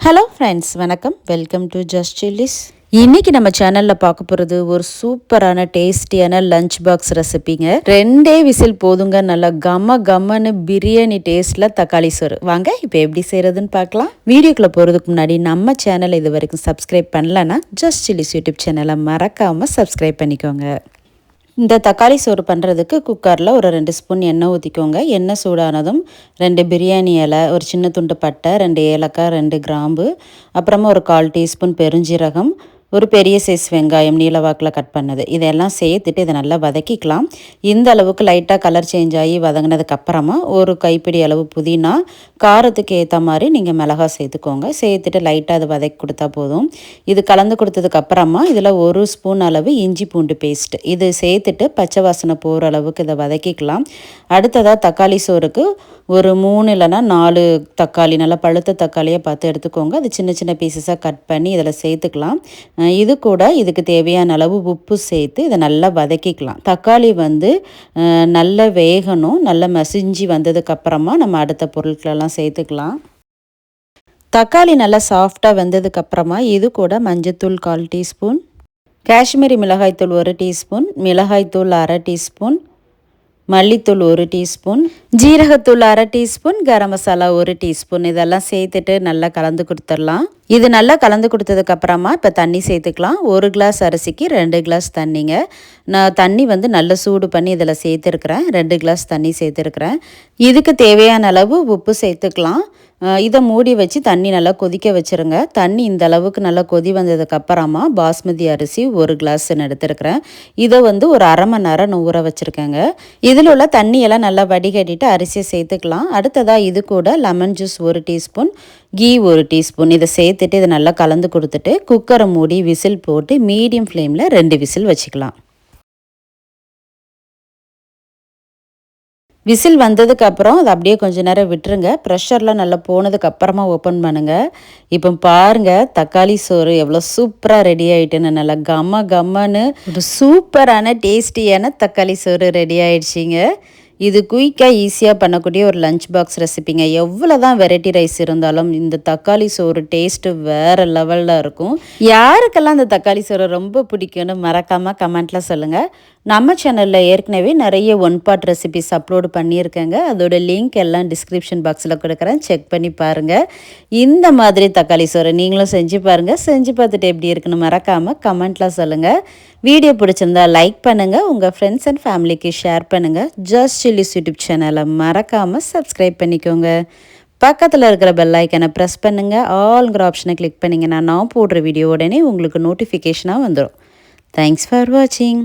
Hello friends, வணக்கம். Welcome to just chillies. இன்றைக்கி நம்ம சேனலில் பார்க்க போகிறது ஒரு சூப்பரான டேஸ்டியான லஞ்ச் பாக்ஸ் ரெசிபிங்க. 2 விசில் போதுங்க. நல்லா கம்மன்னு பிரியாணி டேஸ்ட்டில் தக்காளி சோறு. வாங்க இப்போ எப்படி செய்கிறதுன்னு பார்க்கலாம். வீடியோக்குள்ளே போகிறதுக்கு முன்னாடி நம்ம சேனல் இது வரைக்கும் சப்ஸ்கிரைப் பண்ணலன்னா ஜஸ்ட் சில்லிஸ் யூடியூப் சேனலை மறக்காமல் சப்ஸ்கிரைப் பண்ணிக்கோங்க. இந்த தக்காளி சோறு பண்ணுறதுக்கு குக்கரில் ஒரு 2 ஸ்பூன் எண்ணெய் ஊற்றிக்கோங்க. எண்ணெய் சூடானதும் 2 பிரியாணி இலை, ஒரு சின்ன துண்டு பட்டை, 2 ஏலக்காய், 2 கிராம்பு, அப்புறமா ஒரு 1/4 டீஸ்பூன் பெருஞ்சீரகம், ஒரு பெரிய சைஸ் வெங்காயம் நீளவாக்கில் கட் பண்ணது, இதெல்லாம் சேர்த்துட்டு இதை நல்லா வதக்கிக்கலாம். இந்த அளவுக்கு லைட்டாக கலர் சேஞ்ச் ஆகி வதங்கினதுக்கப்புறமா ஒரு கைப்பிடி அளவு புதினா, காரத்துக்கு ஏற்ற மாதிரி நீங்கள் மிளகாய் சேர்த்துக்கோங்க. சேர்த்துட்டு லைட்டாக அதை வதக்கி கொடுத்தா போதும். இது கலந்து கொடுத்ததுக்கப்புறமா இதில் 1 ஸ்பூன் அளவு இஞ்சி பூண்டு பேஸ்ட் இது சேர்த்துட்டு பச்சை வாசனை போகிற அளவுக்கு இதை வதக்கிக்கலாம். அடுத்ததாக தக்காளி சோறுக்கு ஒரு 3 இல்லைனா 4 தக்காளி, நல்லா பழுத்த தக்காளியை பார்த்து எடுத்துக்கோங்க. அது சின்ன சின்ன பீசஸாக கட் பண்ணி இதில் சேர்த்துக்கலாம். இது கூட இதுக்கு தேவையான அளவு உப்பு சேர்த்து இதை நல்லா வதக்கிக்கலாம். தக்காளி நல்லா வேகணும். நல்லா மசிஞ்சு வந்ததுக்கப்புறமா நம்ம அடுத்த பொருட்களெல்லாம் சேர்த்துக்கலாம். தக்காளி நல்லா சாஃப்டாக வெந்ததுக்கப்புறமா இது கூட மஞ்சத்தூள் 1/4 டீஸ்பூன், காஷ்மீரி மிளகாய்த்தூள் 1 டீஸ்பூன், மிளகாய்த்தூள் 1/2 டீஸ்பூன், மல்லித்தூள் 1 டீஸ்பூன், ஜீரகத்தூள் 1/2 டீஸ்பூன், கரம் மசாலா 1 டீஸ்பூன் இதெல்லாம் சேர்த்துட்டு நல்லா கலந்து கொடுத்துடலாம். இது நல்லா கலந்து கொடுத்ததுக்கப்புறமா இப்போ தண்ணி சேர்த்துக்கலாம். 1 கிளாஸ் அரிசிக்கு 2 கிளாஸ் தண்ணிங்க. நான் தண்ணி நல்லா சூடு பண்ணி இதில் சேர்த்துருக்குறேன். 2 கிளாஸ் தண்ணி சேர்த்துருக்குறேன். இதுக்கு தேவையான அளவு உப்பு சேர்த்துக்கலாம். இதை மூடி வச்சு தண்ணி நல்லா கொதிக்க வச்சுருங்க. தண்ணி இந்த அளவுக்கு நல்லா கொதி வந்ததுக்கப்புறமா பாஸ்மதி அரிசி 1 கிளாஸ்ன்னு எடுத்துருக்கிறேன். இதை ஒரு அரை மணி நேரம் நான் ஊற வச்சுருக்கேங்க. இதில் உள்ள தண்ணியெல்லாம் நல்லா வடிகட்டிட்டு அரிசியை சேர்த்துக்கலாம். அடுத்ததாக இது கூட lemon juice 1 teaspoon, ghee 1 teaspoon இதை சேர்த்துட்டு இதை நல்லா கலந்து கொடுத்துட்டு குக்கரை மூடி விசில் போட்டு மீடியம் ஃப்ளேமில் 2 விசில் வச்சுக்கலாம். விசில் வந்ததுக்கப்புறம் அதை அப்படியே கொஞ்சம் நேரம் விட்டுருங்க. ப்ரெஷர்லாம் நல்லா போனதுக்கப்புறமா ஓப்பன் பண்ணுங்கள். இப்போ பாருங்கள், தக்காளி சோறு எவ்வளோ சூப்பராக ரெடி ஆகிட்டுன்னு. நல்லா கம்மன்னு ஒரு சூப்பரான டேஸ்டியான தக்காளி சோறு ரெடி ஆகிடுச்சிங்க. இது குயிக்காக ஈஸியாக பண்ணக்கூடிய ஒரு லஞ்ச் பாக்ஸ் ரெசிபிங்க. எவ்வளோ தான் வெரைட்டி ரைஸ் இருந்தாலும் இந்த தக்காளி சோறு டேஸ்ட்டு வேறு லெவலில் இருக்கும். யாருக்கெல்லாம் இந்த தக்காளி சோறு ரொம்ப பிடிக்கும்னு மறக்காமல் கமெண்ட்டில் சொல்லுங்கள். நம்ம சேனலில் ஏற்கனவே நிறைய 1 பார்ட் ரெசிபிஸ் அப்லோடு பண்ணியிருக்கேங்க. அதோட லிங்க் எல்லாம் டிஸ்கிரிப்ஷன் பாக்ஸில் கொடுக்குறேன், செக் பண்ணி பாருங்கள். இந்த மாதிரி தக்காளி சோறு நீங்களும் செஞ்சு பாருங்கள். செஞ்சு பார்த்துட்டு எப்படி இருக்குன்னு மறக்காமல் கமெண்ட்டில் சொல்லுங்கள். வீடியோ பிடிச்சிருந்தா லைக் பண்ணுங்கள், உங்கள் ஃப்ரெண்ட்ஸ் அண்ட் ஃபேமிலிக்கு ஷேர் பண்ணுங்கள். ஜஸ்ட் சில்லிஸ் யூடியூப் சேனலை மறக்காமல் சப்ஸ்கிரைப் பண்ணிக்கோங்க. பக்கத்தில் இருக்கிற பெல் ஐக்கனை ப்ரெஸ் பண்ணுங்கள். ஆல்ங்கிற ஆப்ஷனை கிளிக் பண்ணிங்கன்னா நான் போடுற வீடியோ உடனே உங்களுக்கு நோட்டிஃபிகேஷனாக வந்துடும். தேங்க்ஸ் ஃபார் வாட்சிங்.